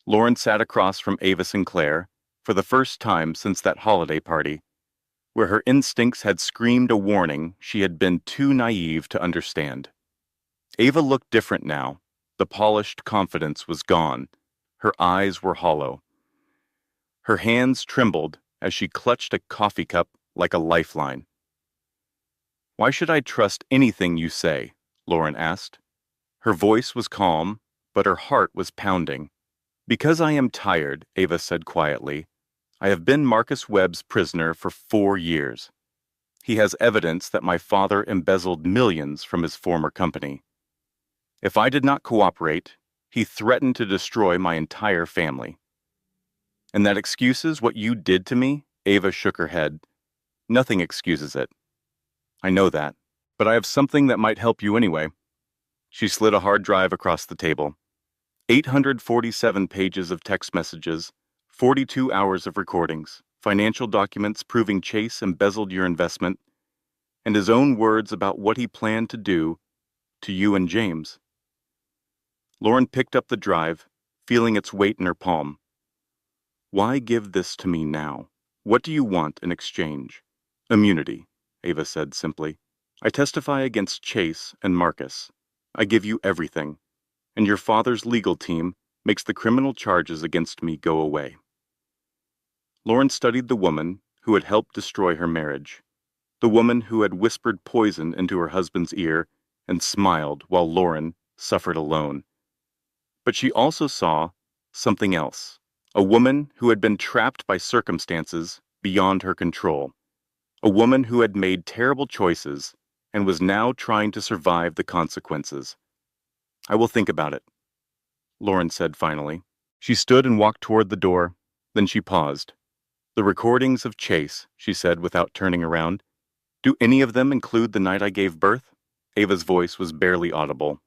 Speaker 1: Lauren sat across from Ava Sinclair for the first time since that holiday party, where her instincts had screamed a warning she had been too naive to understand. Ava looked different now. The polished confidence was gone. Her eyes were hollow. Her hands trembled as she clutched a coffee cup like a lifeline. "Why should I trust anything you say?" Lauren asked. Her voice was calm, but her heart was pounding. "Because I am tired," Ava said quietly. "I have been Marcus Webb's prisoner for 4 years. He has evidence that my father embezzled millions from his former company. If I did not cooperate, he threatened to destroy my entire family." "And that excuses what you did to me?" Ava shook her head. "Nothing excuses it. I know that, but I have something that might help you anyway." She slid a hard drive across the table. 847 pages of text messages, 42 hours of recordings, financial documents proving Chase embezzled your investment, and his own words about what he planned to do to you and James. Lauren picked up the drive, feeling its weight in her palm. "Why give this to me now? What do you want in exchange?" "Immunity," Ava said simply. "I testify against Chase and Marcus. I give you everything, and your father's legal team makes the criminal charges against me go away." Lauren studied the woman who had helped destroy her marriage, the woman who had whispered poison into her husband's ear and smiled while Lauren suffered alone. But she also saw something else, a woman who had been trapped by circumstances beyond her control, a woman who had made terrible choices and was now trying to survive the consequences. "I will think about it," Lauren said finally. She stood and walked toward the door, then she paused. "The recordings of Chase," she said without turning around. "Do any of them include the night I gave birth?" Ava's voice was barely audible.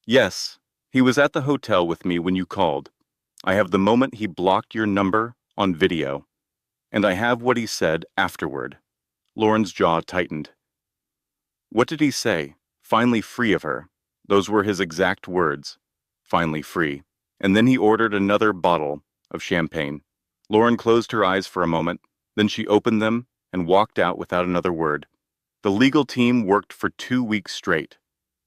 Speaker 1: "Yes, he was at the hotel with me when you called. I have the moment he blocked your number on video. And I have what he said afterward. Lauren's jaw tightened. What did he say? Finally free of her. Those were his exact words. Finally free. And then he ordered another bottle of champagne. Lauren closed her eyes for a moment, then she opened them and walked out without another word. The legal team worked for 2 weeks straight.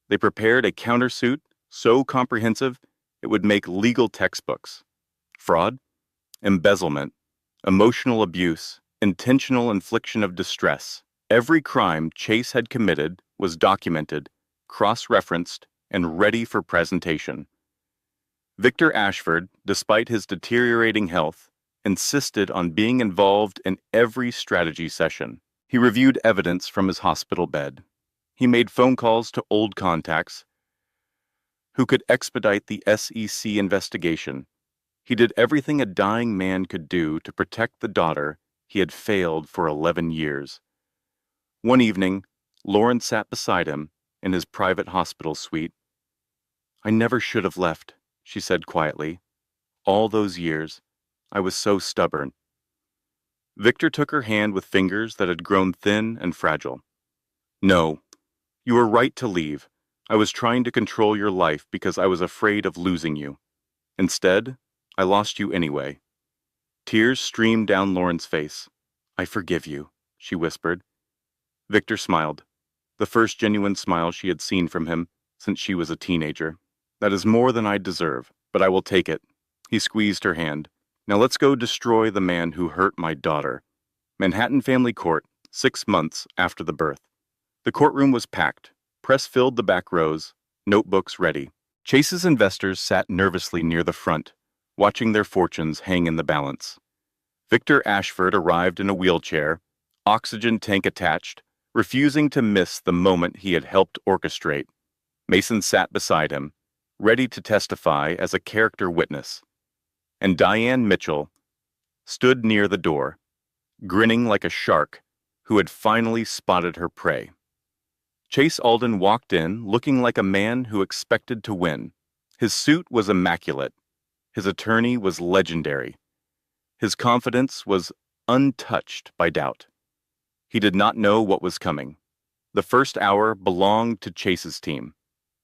Speaker 1: They prepared a countersuit so comprehensive it would make legal textbooks. Fraud, embezzlement, emotional abuse, intentional infliction of distress. Every crime Chase had committed was documented, cross-referenced, and ready for presentation. Victor Ashford, despite his deteriorating health, insisted on being involved in every strategy session. He reviewed evidence from his hospital bed. He made phone calls to old contacts who could expedite the SEC investigation. He did everything a dying man could do to protect the daughter he had failed for 11 years. One evening, Lauren sat beside him in his private hospital suite. "I never should have left," she said quietly. "All those years, I was so stubborn." Victor took her hand with fingers that had grown thin and fragile. "No, you were right to leave. I was trying to control your life because I was afraid of losing you. Instead, I lost you anyway." Tears streamed down Lauren's face. "I forgive you," she whispered. Victor smiled, the first genuine smile she had seen from him since she was a teenager. "That is more than I deserve, but I will take it." He squeezed her hand. "Now let's go destroy the man who hurt my daughter." Manhattan Family Court, 6 months after the birth. The courtroom was packed. Press filled the back rows, notebooks ready. Chase's investors sat nervously near the front, watching their fortunes hang in the balance. Victor Ashford arrived in a wheelchair, oxygen tank attached, refusing to miss the moment he had helped orchestrate. Mason sat beside him, ready to testify as a character witness. And Diane Mitchell stood near the door, grinning like a shark who had finally spotted her prey. Chase Alden walked in looking like a man who expected to win. His suit was immaculate. His attorney was legendary. His confidence was untouched by doubt. He did not know what was coming. The first hour belonged to Chase's team.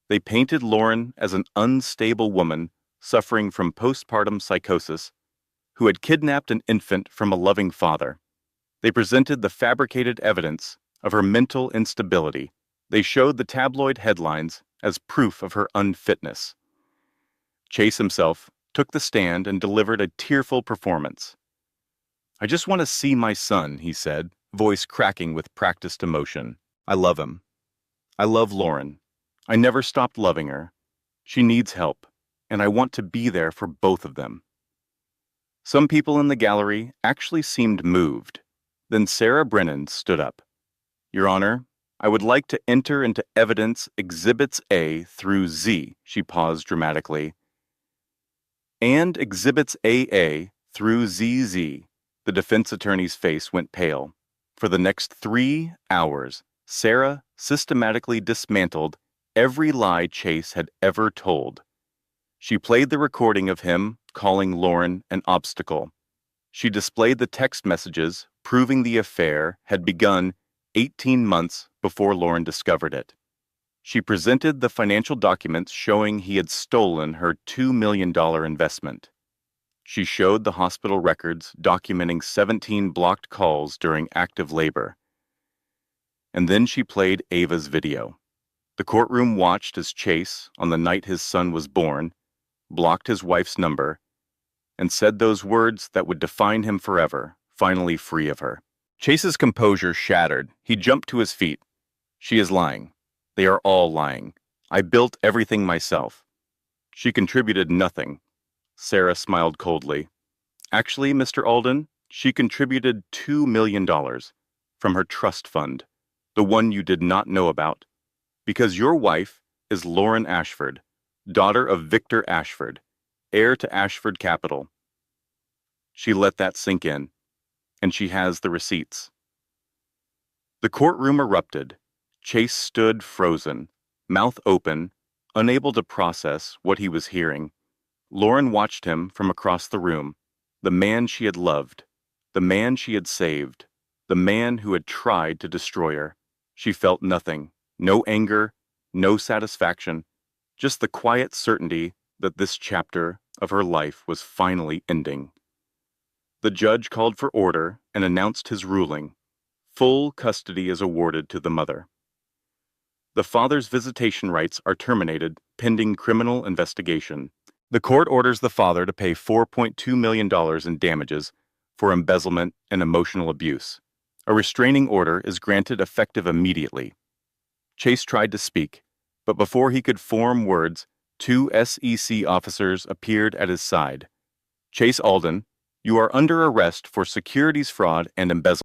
Speaker 1: They painted Lauren as an unstable woman suffering from postpartum psychosis who had kidnapped an infant from a loving father. They presented the fabricated evidence of her mental instability. They showed the tabloid headlines as proof of her unfitness. Chase himself took the stand and delivered a tearful performance. "I just want to see my son," he said, voice cracking with practiced emotion. "I love him. I love Lauren. I never stopped loving her. She needs help, and I want to be there for both of them." Some people in the gallery actually seemed moved. Then Sarah Brennan stood up. "Your Honor, I would like to enter into evidence Exhibits A through Z," she paused dramatically, "and Exhibits AA through ZZ." The defense attorney's face went pale. For the next 3 hours, Sarah systematically dismantled every lie Chase had ever told. She played the recording of him calling Lauren an obstacle. She displayed the text messages proving the affair had begun 18 months before Lauren discovered it. She presented the financial documents showing he had stolen her $2 million investment. She showed the hospital records documenting 17 blocked calls during active labor. And then she played Ava's video. The courtroom watched as Chase, on the night his son was born, blocked his wife's number and said those words that would define him forever, finally free of her. Chase's composure shattered. He jumped to his feet. "She is lying. They are all lying. I built everything myself." "She contributed nothing." Sarah smiled coldly. "Actually, Mr. Alden, she contributed $2 million from her trust fund, the one you did not know about, because your wife is Lauren Ashford, daughter of Victor Ashford, heir to Ashford Capital." She let that sink in, and she has the receipts. The courtroom erupted. Chase stood frozen, mouth open, unable to process what he was hearing. Lauren watched him from across the room, the man she had loved, The man she had saved, the man who had tried to destroy her. She felt nothing, no anger, no satisfaction, just the quiet certainty that this chapter of her life was finally ending. The judge called for order and announced his ruling. Full custody is awarded to the mother. The father's visitation rights are terminated pending criminal investigation. The court orders the father to pay $4.2 million in damages for embezzlement and emotional abuse. A restraining order is granted effective immediately. Chase tried to speak, but before he could form words, two SEC officers appeared at his side. Chase Alden, you are under arrest for securities fraud and embezzlement.